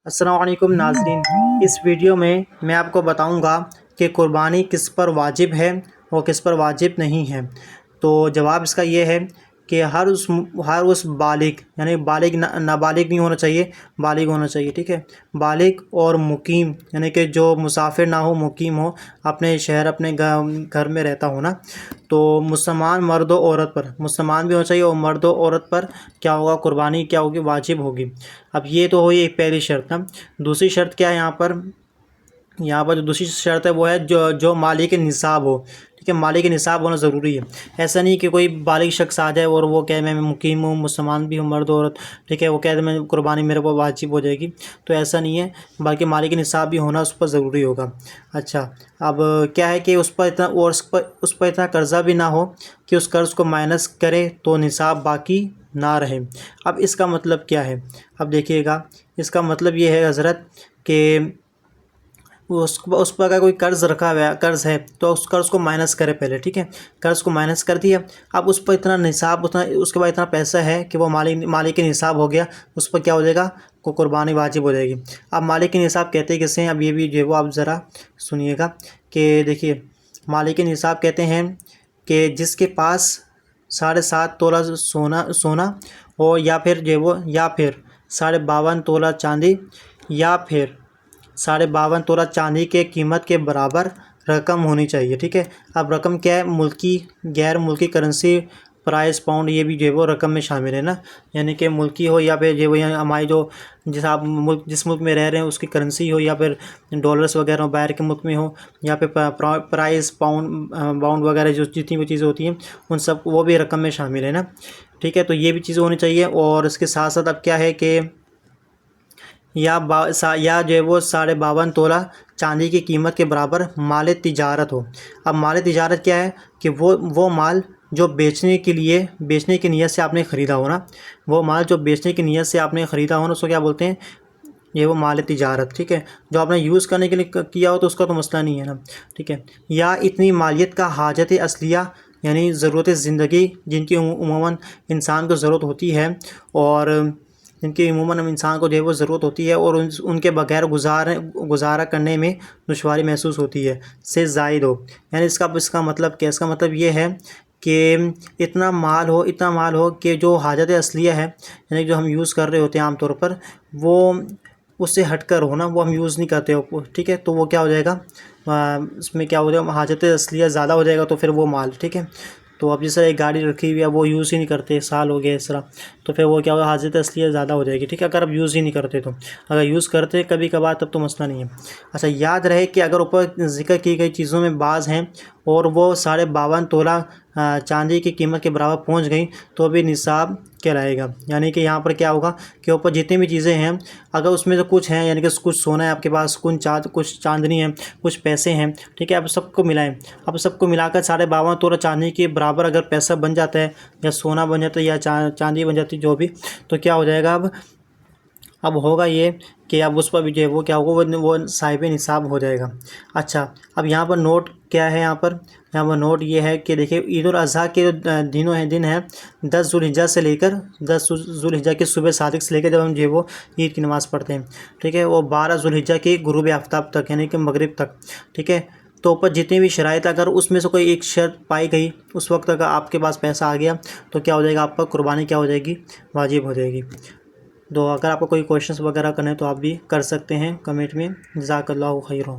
السلام علیکم ناظرین، اس ویڈیو میں آپ کو بتاؤں گا کہ قربانی کس پر واجب ہے اور کس پر واجب نہیں ہے۔ تو جواب اس کا یہ ہے کہ ہر اس بالغ، یعنی بالغ نابالغ نہیں ہونا چاہیے، بالغ ہونا چاہیے، ٹھیک ہے، بالغ اور مقیم، یعنی کہ جو مسافر نہ ہو، مقیم ہو، اپنے شہر اپنے گھر میں رہتا ہو نا، تو مسلمان مرد و عورت پر، مسلمان بھی ہونا چاہیے اور مرد و عورت پر کیا ہوگا، قربانی کیا ہوگی، واجب ہوگی۔ اب یہ تو ہوئی ایک پہلی شرط نا۔ دوسری شرط کیا ہے یہاں پر جو دوسری شرط ہے وہ ہے جو مالک نصاب ہو، ٹھیک ہے، مالک نصاب ہونا ضروری ہے۔ ایسا نہیں کہ کوئی بالغ شخص آ جائے اور وہ کہے میں مقیم ہوں، مسلمان بھی ہوں، مرد عورت، ٹھیک ہے، وہ کہہ دے میں قربانی میرے پر واجب ہو جائے گی، تو ایسا نہیں ہے، بلکہ مالک نصاب بھی ہونا اس پر ضروری ہوگا۔ اچھا، اب کیا ہے کہ اس پر اتنا قرضہ بھی نہ ہو کہ اس قرض کو مائنس کرے تو نصاب باقی نہ رہے۔ اب اس کا مطلب کیا ہے؟ اب دیکھیے گا، اس کا مطلب یہ ہے حضرت کہ اس پر اگر کوئی قرض رکھا ہوا ہے، قرض ہے، تو اس قرض کو مائنس کرے پہلے، ٹھیک ہے، قرض کو مائنس کر دیا، اب اس پر اتنا نصاب، اس کے بعد اتنا پیسہ ہے کہ وہ مالک نصاب ہو گیا، اس پر کیا ہو جائے گا، کو قربانی واجب ہو جائے گی۔ اب مالک نصاب کہتے کسے ہیں؟ اب یہ بھی جو ہے وہ آپ ذرا سنیے گا کہ دیکھیے، مالک نصاب کہتے ہیں کہ جس کے پاس 7.5 تولہ سونا ہو، یا پھر جو ہے وہ، یا پھر 52.5 تولہ چاندی، یا پھر 52.5 تولہ چاندی کے قیمت کے برابر رقم ہونی چاہیے، ٹھیک ہے۔ اب رقم کیا ہے؟ ملکی، غیر ملکی کرنسی، پرائز، پاؤنڈ، یہ بھی جو ہے وہ رقم میں شامل ہے نا، یعنی کہ ملکی ہو یا پھر جو وہ ہماری جس ملک میں رہ رہے ہیں اس کی کرنسی ہو، یا پھر ڈالرز وغیرہ باہر کے ملک میں ہو، یا پھر پرائز، پاؤنڈ وغیرہ جو جتنی بھی چیزیں ہوتی ہیں ان سب وہ بھی رقم میں شامل ہے نا، ٹھیک ہے۔ تو یہ بھی چیزیں ہونی چاہیے، اور اس کے ساتھ ساتھ اب کیا ہے کہ یا جو ہے وہ 52.5 تولہ چاندی کی قیمت کے برابر مال تجارت ہو۔ اب مال تجارت کیا ہے کہ وہ مال جو بیچنے کی نیت سے آپ نے خریدا ہو نا، وہ مال جو بیچنے کی نیت سے آپ نے خریدا ہو نا، اس کو کیا بولتے ہیں؟ یہ وہ مال تجارت، ٹھیک ہے۔ جو آپ نے یوز کرنے کے لیے کیا ہو تو اس کا تو مسئلہ نہیں ہے نا، ٹھیک ہے۔ یا اتنی مالیت کا حاجت اصلیہ، یعنی ضرورت زندگی جن کی عموماً انسان کو ضرورت ہوتی ہے، اور جن کی عموماً انسان کو جو ہے وہ ضرورت ہوتی ہے، اور ان کے بغیر گزارا کرنے میں دشواری محسوس ہوتی ہے، سے زائد ہو۔ یعنی اس کا مطلب کیا؟ اس کا مطلب یہ ہے کہ اتنا مال ہو کہ جو حاجت اصلیہ ہے، یعنی جو ہم یوز کر رہے ہوتے ہیں عام طور پر، وہ اس سے ہٹ کر ہو نا، وہ ہم یوز نہیں کرتے ہو، ٹھیک ہے، تو وہ کیا ہو جائے گا، اس میں کیا ہو جائے گا، حاجت اصلیہ زیادہ ہو جائے گا، تو پھر وہ مال، ٹھیک ہے۔ تو اب جس طرح ایک گاڑی رکھی ہوئی ہے، وہ یوز ہی نہیں کرتے، سال ہو گیا اس طرح، تو پھر وہ کیا ہوگا، حاجت اصلیہ زیادہ ہو جائے گی، ٹھیک ہے، اگر آپ یوز ہی نہیں کرتے تو۔ اگر یوز کرتے کبھی کبھار تب تو مسئلہ نہیں ہے۔ اچھا، یاد رہے کہ اگر اوپر ذکر کی گئی چیزوں میں بعض ہیں اور وہ 52.5 تولہ چاندی کی قیمت کے برابر پہنچ گئیں تو بھی نصاب کہلائے گا۔ یعنی کہ یہاں پر کیا ہوگا کہ اوپر جتنی بھی چیزیں ہیں، اگر اس میں سے کچھ ہیں، یعنی کہ کچھ سونا ہے آپ کے پاس، کچھ چاندنی ہے، کچھ پیسے ہیں، ٹھیک ہے، اب سب کو ملائیں، اب سب کو ملا کر 52.5 تولہ چاندی کے برابر اگر پیسہ بن جاتا ہے، یا سونا بن جاتا ہے، یا چاندی بن جاتی، جو بھی، تو کیا ہو جائے گا، اب ہوگا یہ کہ اب اس پر بھی جو ہے وہ کیا ہوگا، وہ صاحب نصاب ہو جائے گا۔ اچھا، اب یہاں پر نوٹ کیا ہے؟ یہاں پر نوٹ یہ ہے کہ دیکھیں، عید الاضحیٰ کے دن ہیں 10 ذوالحجہ سے لے کر 10 ذوالحجہ کی صبح صادق سے لے کر جب ہم جو ہے وہ عید کی نماز پڑھتے ہیں، ٹھیک ہے، وہ 12 ذوالحجہ کی غروب آفتاب تک، یعنی کہ مغرب تک، ٹھیک ہے۔ تو اوپر جتنی بھی شرائط، اگر اس میں سے کوئی ایک شرط پائی گئی، اس وقت اگر آپ کے پاس پیسہ آ گیا تو کیا ہو جائے گا، آپ پر قربانی کیا ہو جائے گی، واجب ہو جائے گی۔ تو اگر آپ کو کوئی کویشچنس وغیرہ کرنے تو آپ بھی کر سکتے ہیں کمنٹ میں۔ جزاک اللہ خیرہ۔